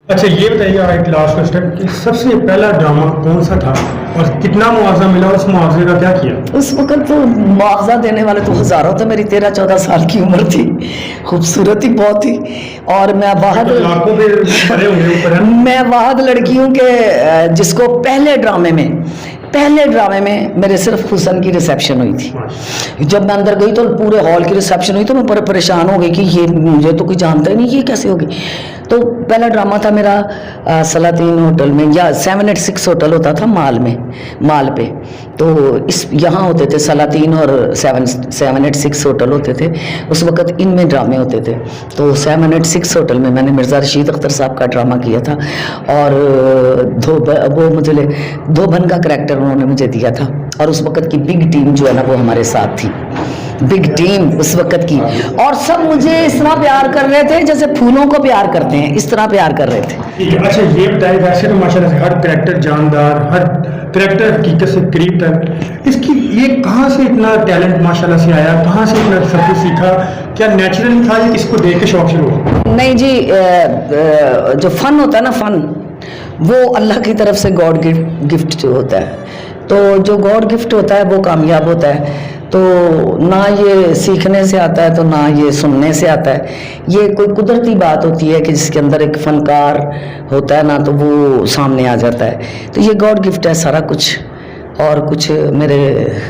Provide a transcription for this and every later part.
अच्छा ये बताइए एक लास्ट क्वेश्चन कि सबसे पहला ड्रामा कौन सा था और कितना मुआवजा मिला, उस मुआवजे का क्या किया? उस वक्त तो मुआवजा देने वाले तो हज़ारों थे। मेरी 13-14 साल की उम्र थी, खूबसूरती बहुत थी और मैं वाहद लाखों पे पड़े होंगे ऊपर है। मैं वाहद लड़की हूँ कि जिसको पहले ड्रामे में मेरे सिर्फ हुसन की रिसेप्शन हुई थी। जब मैं अंदर गई तो पूरे हॉल की रिसेप्शन हुई तो मैं परेशान हो गई कि ये मुझे तो कोई जानता ही नहीं, ये कैसे होगी। तो पहला ड्रामा था मेरा सलातीन होटल में, या 786 होटल होता था माल पे। तो इस यहाँ होते थे सलातीन और 786 होटल होते थे उस वक़्त, इनमें ड्रामे होते थे। तो 786 होटल में मैंने मिर्ज़ा रशीद अख्तर साहब का ड्रामा किया था और धोबन का करैक्टर उन्होंने मुझे दिया था। और उस वक़्त की बिग टीम जो है ना वो हमारे साथ थी, बिग टीम उस वक़्त की, और सब मुझे इस तरह प्यार कर रहे थे जैसे फूलों को प्यार करते हैं, इस तरह प्यार कर रहे थे। ठीक है, अच्छा ये बताइए, वैसे तो माशाल्लाह से हर करैक्टर जानदार, हर करैक्टर हकीकत से करीब तक, इसकी ये कहाँ से इतना टैलेंट माशाल्लाह से आया, कहाँ से इतना सब कुछ सीखा? क्या नेचुरली था या किसको देख के शौक शुरू हुआ? नहीं जी, जो फ़न होता है ना, फ़न वो अल्लाह की तरफ से गॉड गिफ्ट जो होता है, तो जो गॉड गिफ्ट होता है वो कामयाब होता है। तो ना ये सीखने से आता है तो ना ये सुनने से आता है, ये कोई कुदरती बात होती है कि जिसके अंदर एक फ़नकार होता है ना तो वो सामने आ जाता है। तो ये गॉड गिफ्ट है सारा कुछ। और कुछ मेरे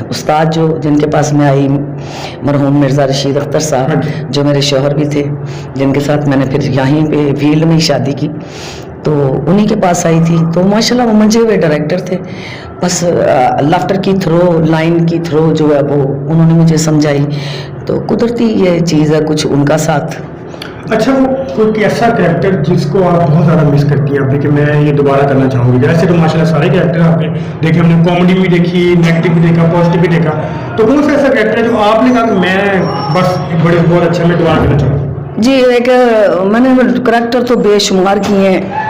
उस्ताद जो जिनके पास मैं आई, मरहूम मिर्ज़ा रशीद अख्तर साहब जो मेरे शौहर भी थे, जिनके साथ मैंने फिर यहीं पे फील्ड में ही शादी की, तो उन्हीं के पास आई थी। तो माशाल्लाह वो मंजे हुए डायरेक्टर थे, बस लाफ्टर की थ्रो, लाइन की थ्रो जो है वो उन्होंने मुझे समझाई। तो कुदरती ये चीज़ है, कुछ उनका साथ। अच्छा वो कोई ऐसा कैरेक्टर जिसको आप बहुत ज़्यादा मिस करती हैं अभी कि मैं ये दोबारा करना चाहूँगी? वैसे तो माशाल्लाह सारे कैरेक्टर आपने देखे, हमने कॉमेडी भी देखी, नेगेटिव भी देखा, पॉजिटिव भी देखा, तो कौन सा ऐसा कैरेक्टर है जो आपने कहा कि मैं बस बड़े बहुत अच्छा मैं दोबारा करना चाहूँगा? जी, एक मैंने करैक्टर तो बेशुमार किए हैं,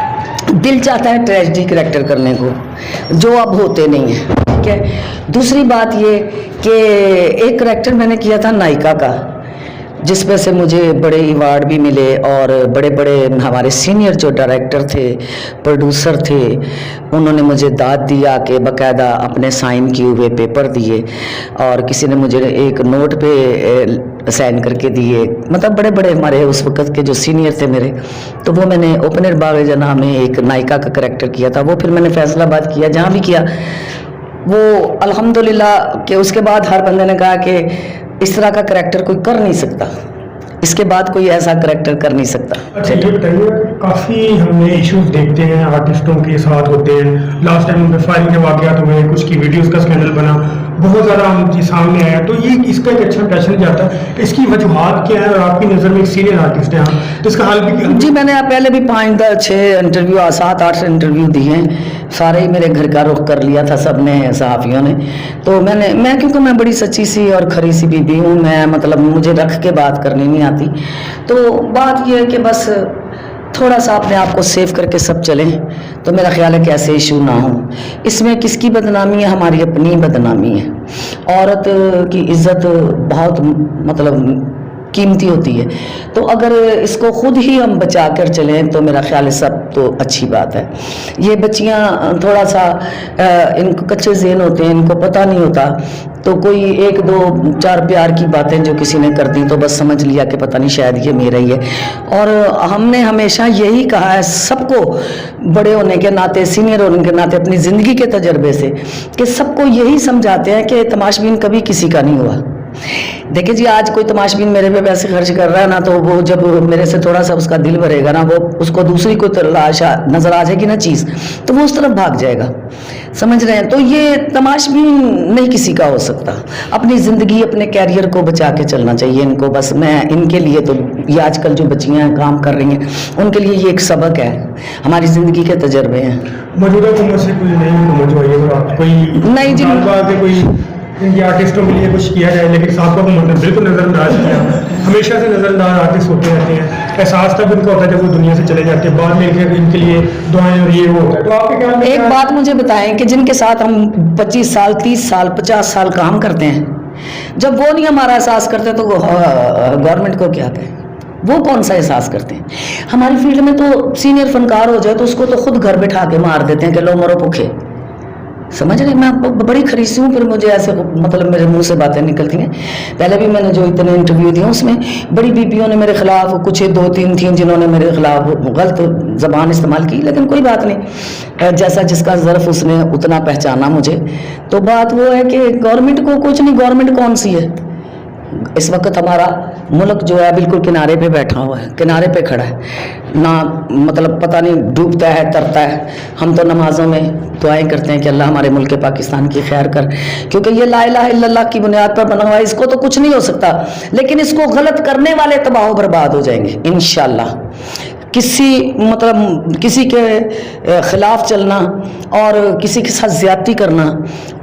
दिल चाहता है ट्रेजिडी करैक्टर करने को जो अब होते नहीं हैं, ठीक है। दूसरी बात ये कि एक करैक्टर मैंने किया था नायिका का, जिसमें से मुझे बड़े अवार्ड भी मिले और बड़े बड़े हमारे सीनियर जो डायरेक्टर थे, प्रोड्यूसर थे, उन्होंने मुझे दाद दिया कि बाकायदा अपने साइन किए हुए पेपर दिए, और किसी ने मुझे एक नोट पे साइन करके दिए। मतलब बड़े बड़े हमारे उस वक़्त के जो सीनियर थे मेरे। तो वो मैंने ओपनर बाग जना में एक नायिका का करैक्टर किया था, वो फिर मैंने फैसलाबाद किया, जहाँ भी किया वो अल्हम्दुलिल्लाह कि उसके बाद हर बंदे ने कहा कि इस तरह का करैक्टर कोई कर नहीं सकता, इसके बाद कोई ऐसा करैक्टर कर नहीं सकता। अच्छा ये बताइए, काफ़ी हमने इश्यूज देखते हैं आर्टिस्टों के साथ होते हैं, लास्ट टाइम उनके फायरिंग के वाक़यात हुए, कुछ की वीडियोस का स्कैंडल बना, बहुत ज़्यादा हम सामने आया, तो ये इसका एक अच्छा इंप्रेशन जाता है, इसकी वजूहात क्या है और आपकी नज़र में एक सीनियर आर्टिस्ट है हम तो इसका हाल भी? जी, मैंने पहले भी 5-6 इंटरव्यू, 7-8 इंटरव्यू दिए हैं, सारे ही मेरे घर का रुख कर लिया था सब ने, सहाफ़ियों ने। तो मैं क्योंकि मैं बड़ी सच्ची सी और खरी सी बीबी हूँ, मैं मतलब मुझे रख के बात करनी नहीं आती। तो बात ये है कि बस थोड़ा सा अपने आप को सेव करके सब चलें, तो मेरा ख्याल है कि ऐसे इशू ना हो। इसमें किसकी बदनामी है? हमारी अपनी बदनामी है। औरत की इज़्ज़त बहुत मतलब कीमती होती है, तो अगर इसको खुद ही हम बचा कर चलें तो मेरा ख्याल है सब तो अच्छी बात है। ये बच्चियां थोड़ा सा इनको कच्चे ज़हन होते हैं, इनको पता नहीं होता, तो कोई 1-2-4 प्यार की बातें जो किसी ने कर दी तो बस समझ लिया कि पता नहीं शायद ये मेरा ही है। और हमने हमेशा यही कहा है सबको, बड़े होने के नाते, सीनियर होने के नाते, अपनी ज़िंदगी के तजर्बे से, कि सबको यही समझाते हैं कि तमाशबीन कभी किसी का नहीं हुआ। देखिए जी, आज कोई तमाशबीन मेरे पे पैसे खर्च कर रहा है ना, तो वो जब मेरे से थोड़ा सा उसका दिल भरेगा ना, वो उसको दूसरी कोई तलाश नजर आ जाएगी ना चीज़, तो वो उस तरफ भाग जाएगा, समझ रहे हैं। तो ये तमाशबीन नहीं किसी का हो सकता। अपनी ज़िंदगी, अपने कैरियर को बचा के चलना चाहिए इनको। बस मैं इनके लिए तो, ये आजकल जो बच्चियाँ काम कर रही हैं उनके लिए ये एक सबक है, हमारी ज़िंदगी के तजर्बे हैं। मौजूदा हुकूमत से कोई नई हुकूमत जो आई है, कोई नहीं जी, कोई इनके आर्टिस्टों के लिए कुछ किया जाए, लेकिन साहब को मतलब बिल्कुल नज़रअंदाज किया। हमेशा से नज़रअंदाज आर्टिस्ट होते रहते हैं, एहसास तब उनका होता है जब वो दुनिया से चले जाते हैं, बाद में इनके लिए दुआएं और ये वो होता है। तो आपके क्या एक बात मुझे बताएं कि जिनके साथ हम 25 साल, 30 साल, 50 साल काम करते हैं, जब वो नहीं हमारा एहसास करते तो गवर्नमेंट को क्या कहें? وہ کون سا احساس کرتے ہیں؟ ہماری فیلڈ میں تو سینئر فنکار ہو جائے تو اس کو تو خود گھر بٹھا کے مار دیتے ہیں کہ لو مرو بھوکے. سمجھ رہے, میں بڑی خریسی ہوں, پھر مجھے ایسے مطلب میرے منہ سے باتیں نکلتی ہیں. پہلے بھی میں نے جو اتنے انٹرویو دیے اس میں بڑی بیویوں نے میرے خلاف, کچھ 2-3 تھیں جنہوں نے میرے خلاف غلط زبان استعمال کی, لیکن کوئی بات نہیں, جیسا جس کا ظرف اس نے اتنا پہچانا مجھے. تو بات وہ ہے کہ گورنمنٹ کو کچھ نہیں, گورنمنٹ کون سی ہے اس وقت؟ ہمارا ملک جو ہے بالکل کنارے پہ بیٹھا ہوا ہے, کنارے پہ کھڑا ہے, نہ مطلب پتہ نہیں ڈوبتا ہے ترتا ہے. ہم تو نمازوں میں دعائیں کرتے ہیں کہ اللہ ہمارے ملک پاکستان کی خیر کر, کیونکہ یہ لا الہ الا اللہ کی بنیاد پر بنا ہوا ہے, اس کو تو کچھ نہیں ہو سکتا, لیکن اس کو غلط کرنے والے تباہ و برباد ہو جائیں گے انشاءاللہ. کسی کے خلاف چلنا اور کسی کے ساتھ زیادتی کرنا,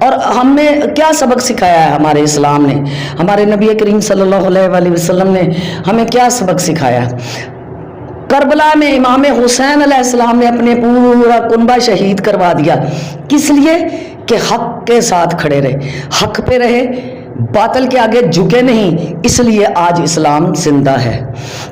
اور ہم نے کیا سبق سکھایا ہے ہمارے اسلام نے, ہمارے نبی کریم صلی اللہ علیہ وسلم نے ہمیں کیا سبق سکھایا ہے؟ کربلا میں امام حسین علیہ السلام نے اپنے پورا کنبہ شہید کروا دیا, کس لیے؟ کہ حق کے ساتھ کھڑے رہے, حق پہ رہے, باطل کے آگے جھکے نہیں, اس لیے آج اسلام زندہ ہے.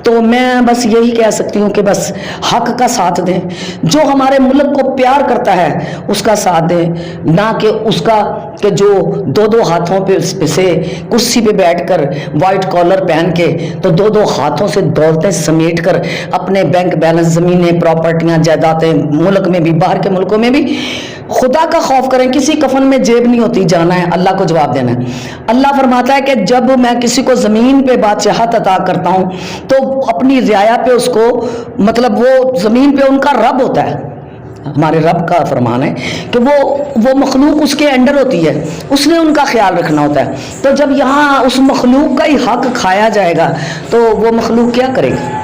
تو میں بس یہی کہہ سکتی ہوں کہ بس حق کا ساتھ دیں, جو ہمارے ملک کو پیار کرتا ہے اس کا ساتھ دیں, نہ کہ اس کا کہ جو 2 ہاتھوں پہ سے کرسی پہ بیٹھ کر وائٹ کالر پہن کے تو 2 ہاتھوں سے دولتیں سمیٹ کر اپنے بینک بیلنس, زمینیں, پراپرٹیاں, جائیدادیں, ملک میں بھی باہر کے ملکوں میں بھی. خدا کا خوف کریں, کسی کفن میں جیب نہیں ہوتی, جانا ہے اللہ کو جواب دینا ہے. اللہ فرماتا ہے کہ جب میں کسی کو زمین پہ بادشاہت عطا کرتا ہوں تو اپنی رعایا پہ اس کو, مطلب وہ زمین پہ ان کا رب ہوتا ہے. ہمارے رب کا فرمان ہے کہ وہ مخلوق اس کے انڈر ہوتی ہے, اس نے ان کا خیال رکھنا ہوتا ہے. تو جب یہاں اس مخلوق کا ہی حق کھایا جائے گا تو وہ مخلوق کیا کرے گا؟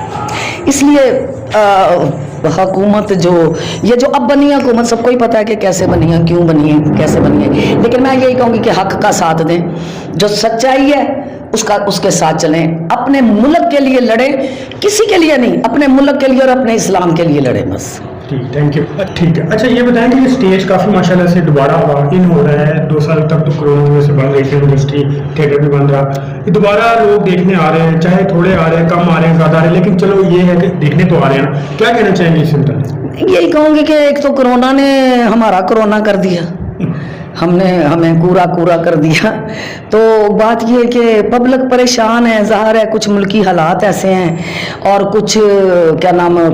اس لیے حکومت جو اب بنی ہے حکومت, سب کو ہی پتا ہے کہ کیسے بنی ہے, کیوں بنی ہے, کیسے بنی ہے, لیکن میں یہی کہوں گی کہ حق کا ساتھ دیں, جو سچائی ہے اس کے ساتھ چلیں, اپنے ملک کے لیے لڑیں, کسی کے لیے نہیں, اپنے ملک کے لیے اور اپنے اسلام کے لیے لڑیں بس. ٹھیک, تھینک یو. ٹھیک ہے, اچھا یہ بتائیں کہ یہ اسٹیج کافی ماشاءاللہ سے دوبارہ ان ہو رہا ہے. 2 سال تک تو کرونا کی وجہ سے بند رہی تھی انڈسٹری, تھیٹر بھی بند رہا. یہ دوبارہ لوگ دیکھنے آ رہے ہیں, چاہے تھوڑے آ رہے ہیں, کم آ رہے ہیں, زیادہ آ رہے ہیں, لیکن چلو یہ ہے کہ دیکھنے تو آ رہے ہیں. کیا کہنا چاہیں گے اس سے متعلق؟ یہی کہوں گی کہ ایک تو کرونا نے ہمارا کرونا کر دیا, ہمیں کورا کر دیا. تو بات یہ ہے کہ پبلک پریشان ہے, ظاہر ہے کچھ ملکی حالات ایسے ہیں اور کچھ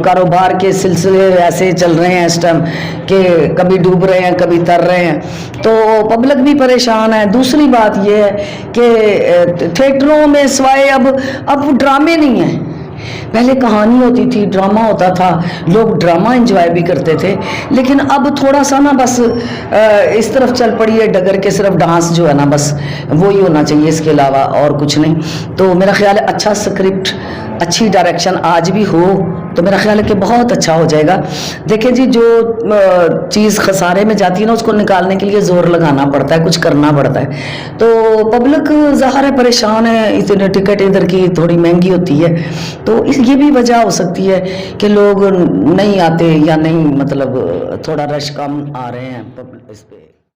کاروبار کے سلسلے ایسے چل رہے ہیں اس ٹائم کہ کبھی ڈوب رہے ہیں, کبھی تر رہے ہیں, تو پبلک بھی پریشان ہے. دوسری بات یہ ہے کہ تھیٹروں میں سوائے اب ڈرامے نہیں ہیں. پہلے کہانی ہوتی تھی, ڈرامہ ہوتا تھا, لوگ ڈرامہ انجوائے بھی کرتے تھے, لیکن اب تھوڑا سا نا بس اس طرف چل پڑی ہے ڈگر کے, صرف ڈانس جو ہے نا بس وہی ہونا چاہیے, اس کے علاوہ اور کچھ نہیں. تو میرا خیال ہے اچھا سکرپٹ, اچھی ڈائریکشن آج بھی ہو تو میرا خیال ہے کہ بہت اچھا ہو جائے گا. دیکھیں جی, جو چیز خسارے میں جاتی ہے نا اس کو نکالنے کے لیے زور لگانا پڑتا ہے, کچھ کرنا پڑتا ہے. تو پبلک ظاہر ہے پریشان ہے, اتنے ٹکٹ ادھر کی تھوڑی مہنگی ہوتی ہے, تو یہ بھی وجہ ہو سکتی ہے کہ لوگ نہیں آتے یا نہیں, مطلب تھوڑا رش کم آ رہے ہیں اس پہ.